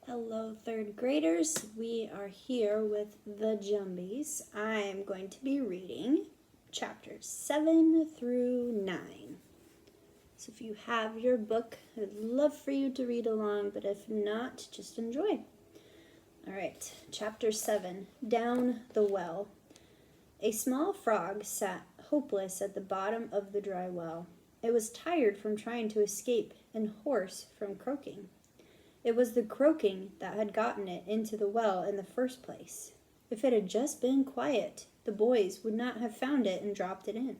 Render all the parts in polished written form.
Hello, third graders. We are here with the Jumbies. I am going to be reading chapters 7 through 9. So if you have your book, I'd love for you to read along, but if not, just enjoy. All right, chapter 7, Down the Well. A small frog sat hopeless at the bottom of the dry well. It was tired from trying to escape and hoarse from croaking. It was the croaking that had gotten it into the well in the first place. If it had just been quiet, the boys would not have found it and dropped it in.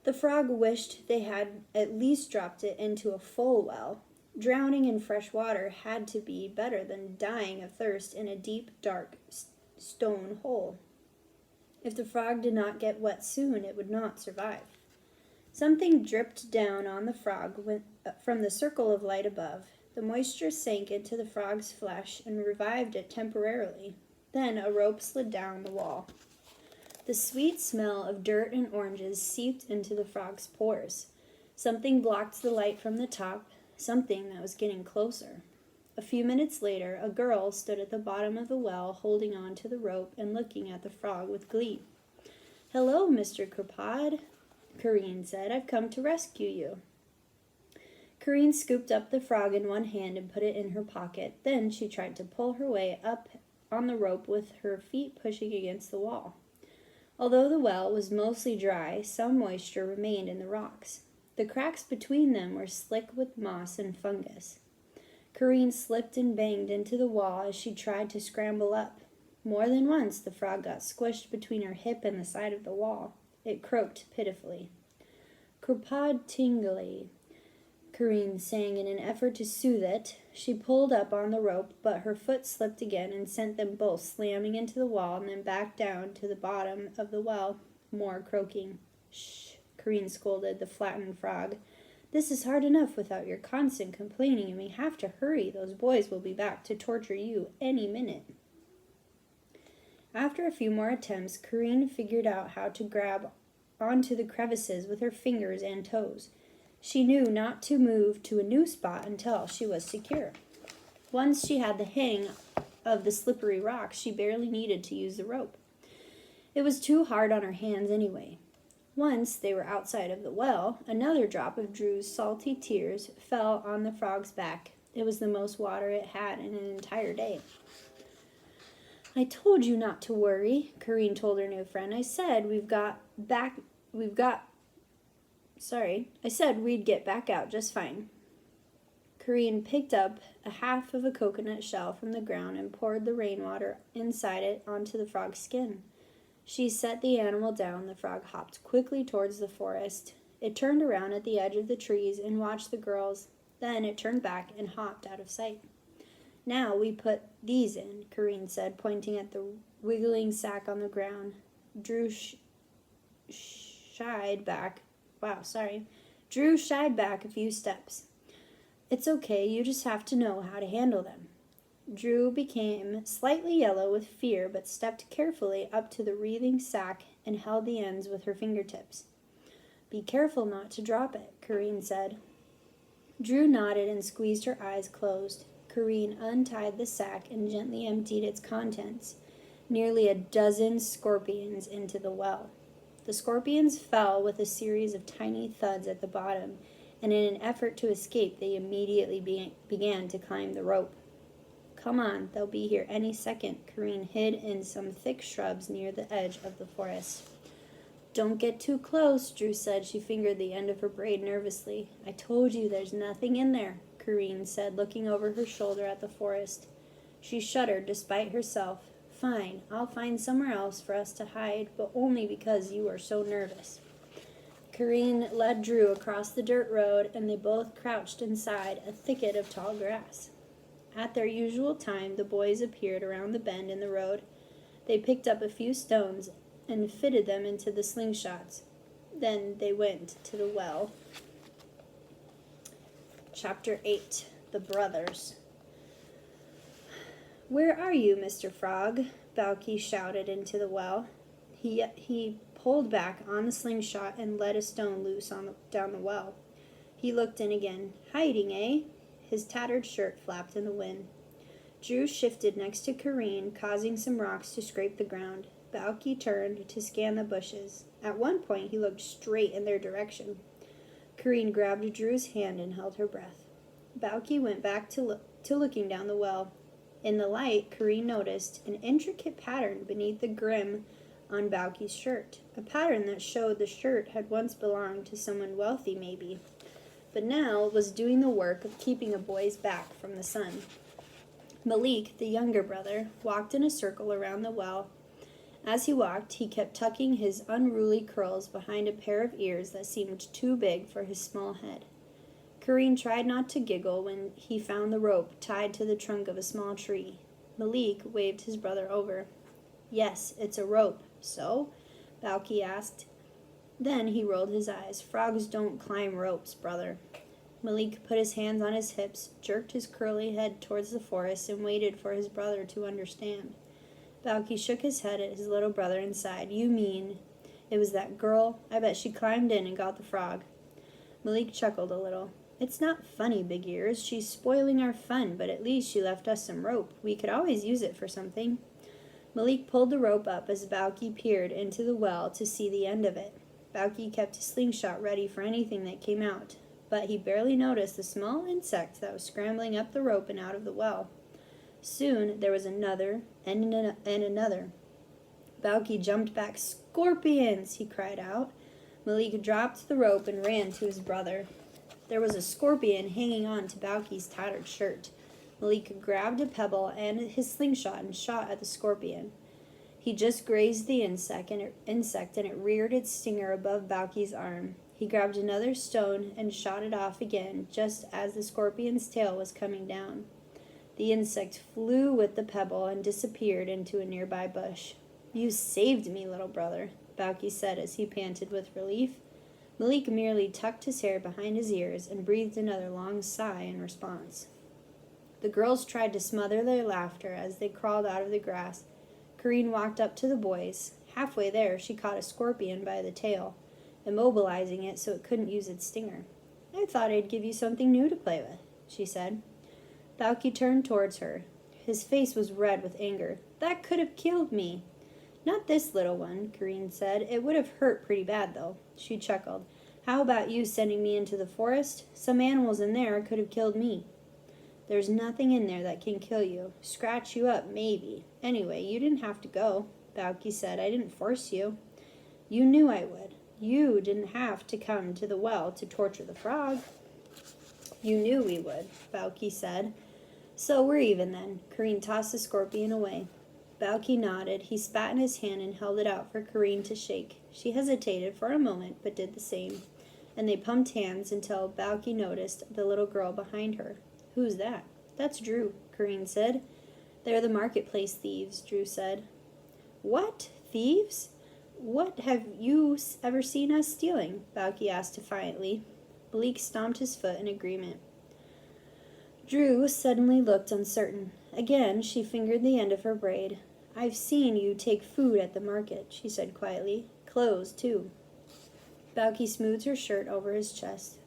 The frog wished they had at least dropped it into a full well. Drowning in fresh water had to be better than dying of thirst in a deep, dark stone hole. If the frog did not get wet soon, it would not survive. Something dripped down on the frog from the circle of light above. The moisture sank into the frog's flesh and revived it temporarily. Then a rope slid down the wall. The sweet smell of dirt and oranges seeped into the frog's pores. Something blocked the light from the top, something that was getting closer. A few minutes later, a girl stood at the bottom of the well, holding on to the rope and looking at the frog with glee. "Hello, Mr. Cropod," Corinne said. "I've come to rescue you." Corinne scooped up the frog in one hand and put it in her pocket. Then she tried to pull her way up on the rope with her feet pushing against the wall. Although the well was mostly dry, some moisture remained in the rocks. The cracks between them were slick with moss and fungus. Corinne slipped and banged into the wall as she tried to scramble up. More than once the frog got squished between her hip and the side of the wall. It croaked pitifully. "Cropod tingly," Corinne sang in an effort to soothe it. She pulled up on the rope, but her foot slipped again and sent them both slamming into the wall and then back down to the bottom of the well. More croaking. "Shh," Corinne scolded the flattened frog. "This is hard enough without your constant complaining, and we have to hurry. Those boys will be back to torture you any minute." After a few more attempts, Corinne figured out how to grab onto the crevices with her fingers and toes. She knew not to move to a new spot until she was secure. Once she had the hang of the slippery rocks, she barely needed to use the rope. It was too hard on her hands anyway. Once they were outside of the well, another drop of Drew's salty tears fell on the frog's back. It was the most water it had in an entire day. "I told you not to worry," Corinne told her new friend. I said we'd get back out just fine." Corinne picked up a half of a coconut shell from the ground and poured the rainwater inside it onto the frog's skin. She set the animal down. The frog hopped quickly towards the forest. It turned around at the edge of the trees and watched the girls. Then it turned back and hopped out of sight. "Now we put these in," Corinne said, pointing at the wiggling sack on the ground. Drew shied back a few steps. "It's okay, you just have to know how to handle them." Drew became slightly yellow with fear, but stepped carefully up to the wreathing sack and held the ends with her fingertips. "Be careful not to drop it," Corinne said. Drew nodded and squeezed her eyes closed. Corinne untied the sack and gently emptied its contents, nearly a dozen scorpions, into the well. The scorpions fell with a series of tiny thuds at the bottom, and in an effort to escape, they immediately began to climb the rope. "Come on, they'll be here any second." Corinne hid in some thick shrubs near the edge of the forest. "Don't get too close," Drew said. She fingered the end of her braid nervously. "I told you there's nothing in there," Corinne said, looking over her shoulder at the forest. She shuddered despite herself. "Fine, I'll find somewhere else for us to hide, but only because you are so nervous." Corinne led Drew across the dirt road, and they both crouched inside a thicket of tall grass. At their usual time, the boys appeared around the bend in the road. They picked up a few stones and fitted them into the slingshots. Then they went to the well. Chapter 8, The Brothers. "Where are you, Mr. Frog?" Balky shouted into the well. He pulled back on the slingshot and let a stone loose down the well. He looked in again. "Hiding, eh?" His tattered shirt flapped in the wind. Drew shifted next to Kareen, causing some rocks to scrape the ground. Balky turned to scan the bushes. At one point, he looked straight in their direction. Kareen grabbed Drew's hand and held her breath. Balky went back to looking down the well. In the light, Kareen noticed an intricate pattern beneath the grim on Balky's shirt, a pattern that showed the shirt had once belonged to someone wealthy maybe, but now was doing the work of keeping a boy's back from the sun. Malik, the younger brother, walked in a circle around the well. As he walked, he kept tucking his unruly curls behind a pair of ears that seemed too big for his small head. Kareen tried not to giggle when he found the rope tied to the trunk of a small tree. Malik waved his brother over. "Yes, it's a rope. So?" Balky asked. Then he rolled his eyes. "Frogs don't climb ropes, brother." Malik put his hands on his hips, jerked his curly head towards the forest, and waited for his brother to understand. Balky shook his head at his little brother and sighed. "You mean it was that girl? I bet she climbed in and got the frog." Malik chuckled a little. "It's not funny, Big Ears. She's spoiling our fun, but at least she left us some rope. We could always use it for something." Malik pulled the rope up as Balky peered into the well to see the end of it. Balky kept his slingshot ready for anything that came out, but he barely noticed the small insect that was scrambling up the rope and out of the well. Soon there was another and another. Balky jumped back. "Scorpions!" he cried out. Malik dropped the rope and ran to his brother. There was a scorpion hanging on to Balky's tattered shirt. Malik grabbed a pebble and his slingshot and shot at the scorpion. He just grazed the insect and it reared its stinger above Balky's arm. He grabbed another stone and shot it off again just as the scorpion's tail was coming down. The insect flew with the pebble and disappeared into a nearby bush. "You saved me, little brother," Balky said as he panted with relief. Malik merely tucked his hair behind his ears and breathed another long sigh in response. The girls tried to smother their laughter as they crawled out of the grass. Kareen walked up to the boys. Halfway there, she caught a scorpion by the tail, immobilizing it so it couldn't use its stinger. "I thought I'd give you something new to play with," she said. Balky turned towards her. His face was red with anger. "That could have killed me." "Not this little one," Kareen said. "It would have hurt pretty bad, though." She chuckled. "How about you sending me into the forest? Some animals in there could have killed me." "There's nothing in there that can kill you. Scratch you up, maybe. Anyway, you didn't have to go," Balky said. "I didn't force you." "You knew I would. You didn't have to come to the well to torture the frog." "You knew we would," Balky said. "So we're even then." Kareen tossed the scorpion away. Balky nodded. He spat in his hand and held it out for Kareen to shake. She hesitated for a moment, but did the same, and they pumped hands until Balky noticed the little girl behind her. "Who's that?" "That's Drew," Kareen said. "They're the marketplace thieves," Drew said. "What? Thieves? What have you ever seen us stealing?" Balky asked defiantly. Bleak stomped his foot in agreement. Drew suddenly looked uncertain. Again, she fingered the end of her braid. "I've seen you take food at the market," she said quietly. "Clothes, too." Balky smoothed her shirt over his chest.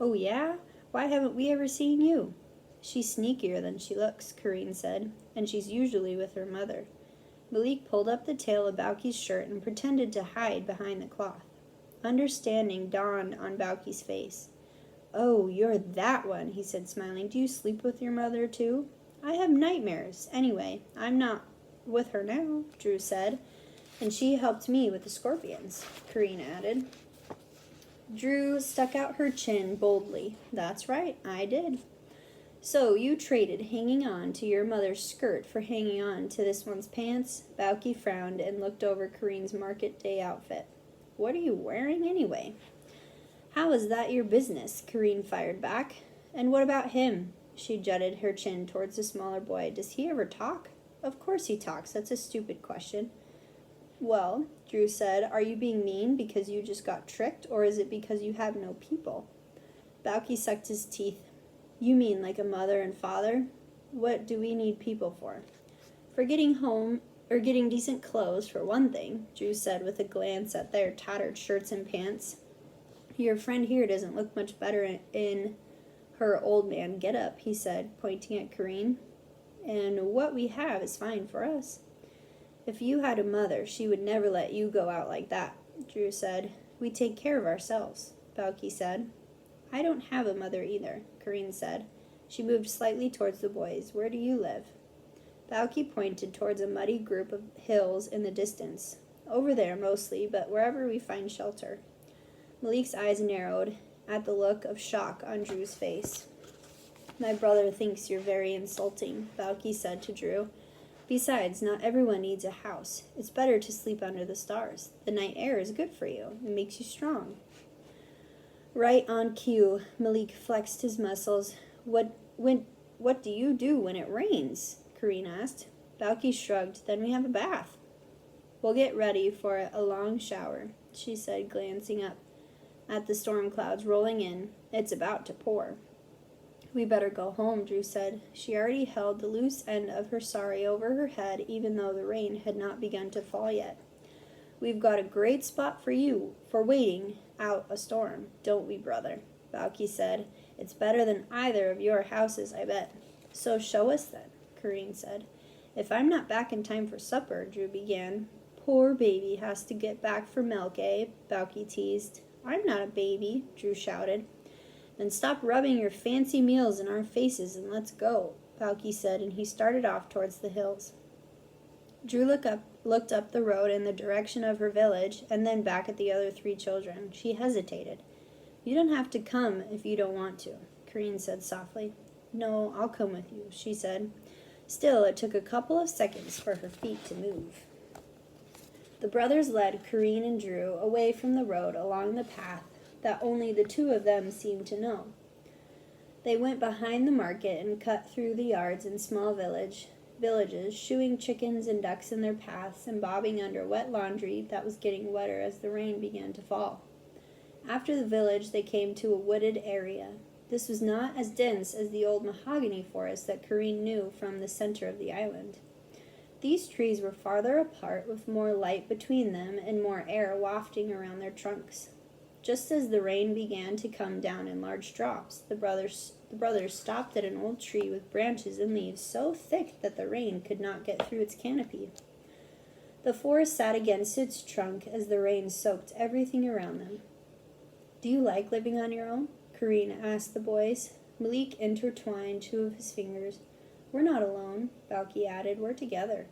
"Oh, yeah? Why haven't we ever seen you?" "She's sneakier than she looks," Kareen said, "and she's usually with her mother." Malik pulled up the tail of Balky's shirt and pretended to hide behind the cloth. Understanding dawned on Balky's face. "Oh, you're that one," he said, smiling. "Do you sleep with your mother, too?" "I have nightmares. Anyway, I'm not with her now," Drew said. "And she helped me with the scorpions," Kareen added. Drew stuck out her chin boldly. "That's right, I did." "So you traded hanging on to your mother's skirt for hanging on to this one's pants?" Balky frowned and looked over Kareen's market day outfit. "What are you wearing anyway?" "How is that your business?" Kareen fired back. "And what about him?" She jutted her chin towards the smaller boy. "Does he ever talk?" "Of course he talks. That's a stupid question." "Well," Drew said, "are you being mean because you just got tricked, or is it because you have no people?" Balky sucked his teeth. "You mean like a mother and father? What do we need people for?" "For getting home, or getting decent clothes, for one thing," Drew said with a glance at their tattered shirts and pants. "Your friend here doesn't look much better in her old man get-up," he said, pointing at Kareen. and what we have is fine for us." "If you had a mother, she would never let you go out like that," Drew said. "We take care of ourselves," Balky said. "I don't have a mother either," Corrine said. She moved slightly towards the boys. "Where do you live?" Balky pointed towards a muddy group of hills in the distance. "Over there, mostly, but wherever we find shelter." Malik's eyes narrowed at the look of shock on Drew's face. "My brother thinks you're very insulting," Balky said to Drew. "Besides, not everyone needs a house. It's better to sleep under the stars. The night air is good for you. It makes you strong." Right on cue, Malik flexed his muscles. What do you do when it rains?" Corrine asked. Balky shrugged. "Then we have a bath." "We'll get ready for a long shower," she said, glancing up at the storm clouds rolling in. "It's about to pour." "We better go home," Drew said. She already held the loose end of her sari over her head, even though the rain had not begun to fall yet. "We've got a great spot for you for waiting out a storm, don't we, brother?" Balky said. "It's better than either of your houses, I bet." "So show us then," Corrine said. "If I'm not back in time for supper," Drew began. "Poor baby has to get back for milk, eh?" Balky teased. "I'm not a baby," Drew shouted. "Then stop rubbing your fancy meals in our faces and let's go," Balky said, and he started off towards the hills. Drew looked up the road in the direction of her village, and then back at the other three children. She hesitated. "You don't have to come if you don't want to," Corrine said softly. "No, I'll come with you," she said. Still, it took a couple of seconds for her feet to move. The brothers led Corrine and Drew away from the road along the path that only the two of them seemed to know. They went behind the market and cut through the yards and small villages, shooing chickens and ducks in their paths and bobbing under wet laundry that was getting wetter as the rain began to fall. After the village, they came to a wooded area. This was not as dense as the old mahogany forest that Corrine knew from the center of the island. These trees were farther apart, with more light between them and more air wafting around their trunks. Just as the rain began to come down in large drops, the brothers stopped at an old tree with branches and leaves so thick that the rain could not get through its canopy. The forest sat against its trunk as the rain soaked everything around them. "Do you like living on your own?" Corrine asked the boys. Malik intertwined two of his fingers. "We're not alone," Balky added. "We're together."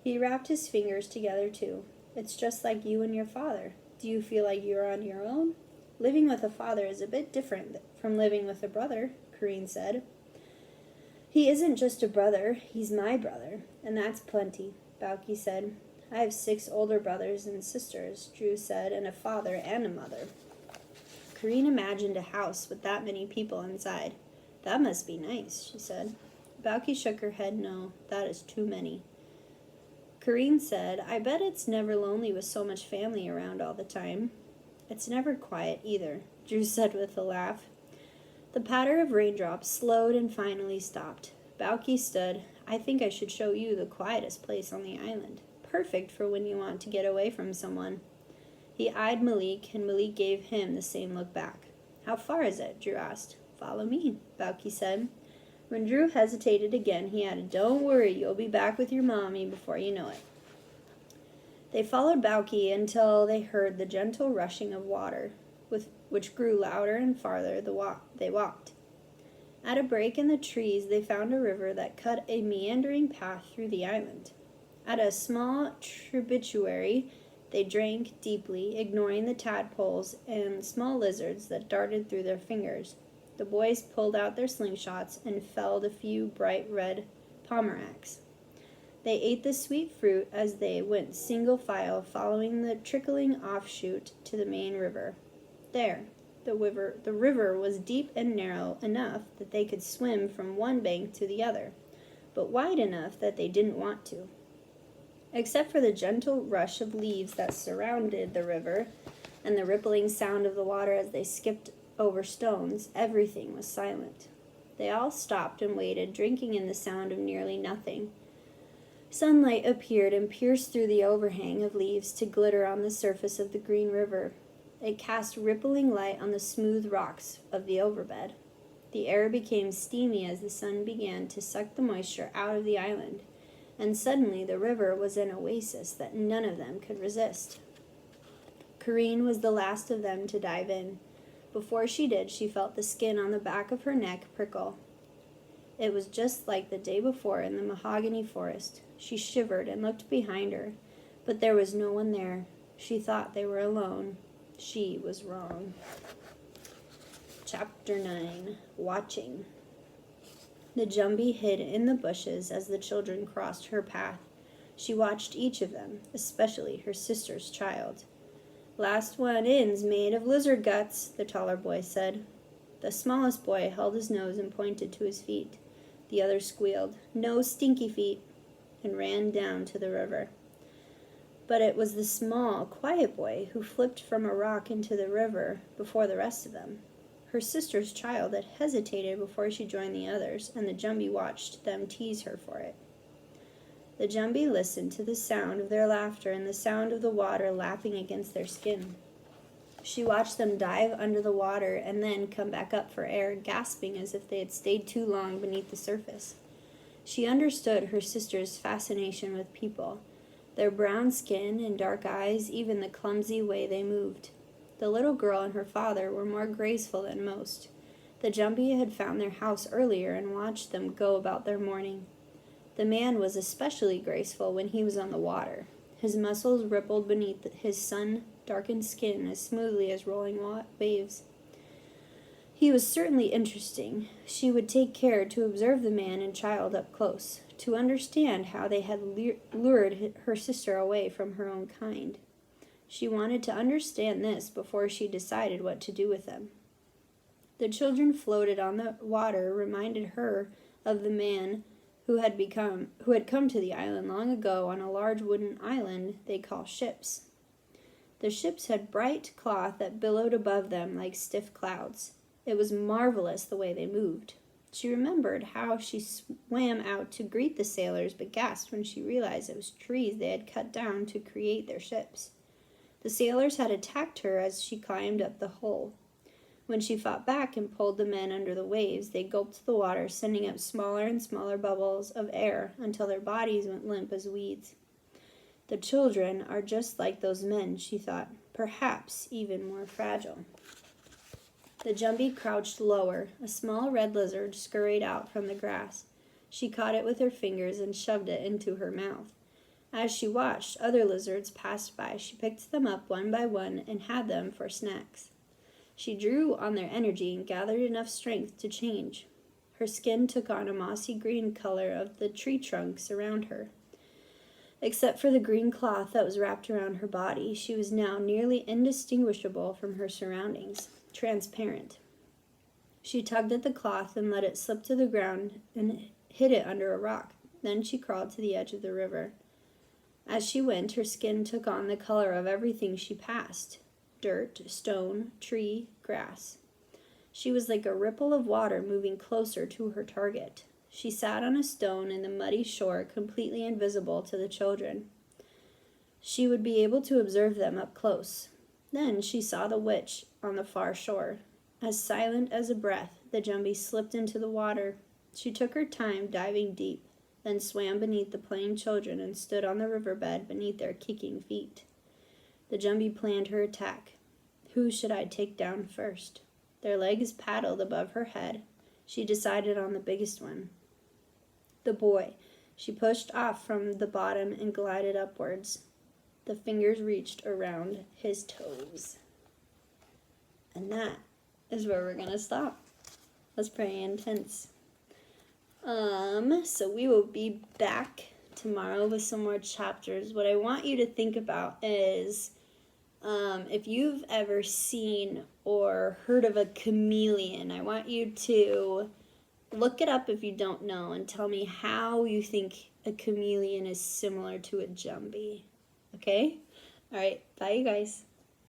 He wrapped his fingers together too. "It's just like you and your father. Do you feel like you're on your own?" "Living with a father is a bit different from living with a brother," Corrine said. "He isn't just a brother, he's my brother, and that's plenty," Balky said. "I have 6 older brothers and sisters," Drew said, "and a father and a mother." Corrine imagined a house with that many people inside. "That must be nice," she said. Balky shook her head. "No, that is too many." Corrine said, "I bet it's never lonely with so much family around all the time." "It's never quiet either," Drew said with a laugh. The patter of raindrops slowed and finally stopped. Balky stood. "I think I should show you the quietest place on the island. Perfect for when you want to get away from someone." He eyed Malik, and Malik gave him the same look back. "How far is it?" Drew asked. "Follow me," Balky said. When Drew hesitated again, he added, "Don't worry, you'll be back with your mommy before you know it." They followed Balky until they heard the gentle rushing of water, which grew louder and farther they walked. At a break in the trees, they found a river that cut a meandering path through the island. At a small tributary, they drank deeply, ignoring the tadpoles and small lizards that darted through their fingers. The boys pulled out their slingshots and felled a few bright red pomerancs. They ate the sweet fruit as they went single file, following the trickling offshoot to the main river. There, the river was deep and narrow enough that they could swim from one bank to the other, but wide enough that they didn't want to. Except for the gentle rush of leaves that surrounded the river and the rippling sound of the water as they skipped over stones, everything was silent. They all stopped and waited, drinking in the sound of nearly nothing. Sunlight appeared and pierced through the overhang of leaves to glitter on the surface of the green river. It cast rippling light on the smooth rocks of the overbed. The air became steamy as the sun began to suck the moisture out of the island, and suddenly the river was an oasis that none of them could resist. Corinne was the last of them to dive in. Before she did, she felt the skin on the back of her neck prickle. It was just like the day before in the mahogany forest. She shivered and looked behind her, but there was no one there. She thought they were alone. She was wrong. Chapter 9. Watching. The Jumbie hid in the bushes as the children crossed her path. She watched each of them, especially her sister's child. "Last one in's made of lizard guts," the taller boy said. The smallest boy held his nose and pointed to his feet. The other squealed, "No stinky feet," and ran down to the river. But it was the small, quiet boy who flipped from a rock into the river before the rest of them. Her sister's child had hesitated before she joined the others, and the Jumbie watched them tease her for it. The Jumbie listened to the sound of their laughter and the sound of the water lapping against their skin. She watched them dive under the water and then come back up for air, gasping as if they had stayed too long beneath the surface. She understood her sister's fascination with people, their brown skin and dark eyes, even the clumsy way they moved. The little girl and her father were more graceful than most. The Jumbie had found their house earlier and watched them go about their morning. The man was especially graceful when he was on the water. His muscles rippled beneath his sun-darkened skin as smoothly as rolling waves. He was certainly interesting. She would take care to observe the man and child up close, to understand how they had lured her sister away from her own kind. She wanted to understand this before she decided what to do with them. The children floated on the water reminded her of the man who had come to the island long ago on a large wooden island they call ships. The ships had bright cloth that billowed above them like stiff clouds. It was marvelous the way they moved. She remembered how she swam out to greet the sailors, but gasped when she realized it was trees they had cut down to create their ships. The sailors had attacked her as she climbed up the hole. When she fought back and pulled the men under the waves, they gulped the water, sending up smaller and smaller bubbles of air until their bodies went limp as weeds. The children are just like those men, she thought, perhaps even more fragile. The Jumbie crouched lower. A small red lizard scurried out from the grass. She caught it with her fingers and shoved it into her mouth. As she watched other lizards pass by, she picked them up one by one and had them for snacks. She drew on their energy and gathered enough strength to change. Her skin took on a mossy green color of the tree trunks around her. Except for the green cloth that was wrapped around her body, she was now nearly indistinguishable from her surroundings, transparent. She tugged at the cloth and let it slip to the ground and hid it under a rock. Then she crawled to the edge of the river. As she went, her skin took on the color of everything she passed: dirt, stone, tree, grass. She was like a ripple of water moving closer to her target. She sat on a stone in the muddy shore, completely invisible to the children. She would be able to observe them up close. Then she saw the witch on the far shore. As silent as a breath, the Jumbie slipped into the water. She took her time diving deep, then swam beneath the playing children and stood on the riverbed beneath their kicking feet. The Jumbie planned her attack. Who should I take down first? Their legs paddled above her head. She decided on the biggest one. The boy. She pushed off from the bottom and glided upwards. The fingers reached around his toes. And that is where we're going to stop. That's pretty intense. So we will be back tomorrow with some more chapters. What I want you to think about is if you've ever seen or heard of a chameleon, I want you to look it up if you don't know and tell me how you think a chameleon is similar to a Jumbie. Okay? All right. Bye, you guys.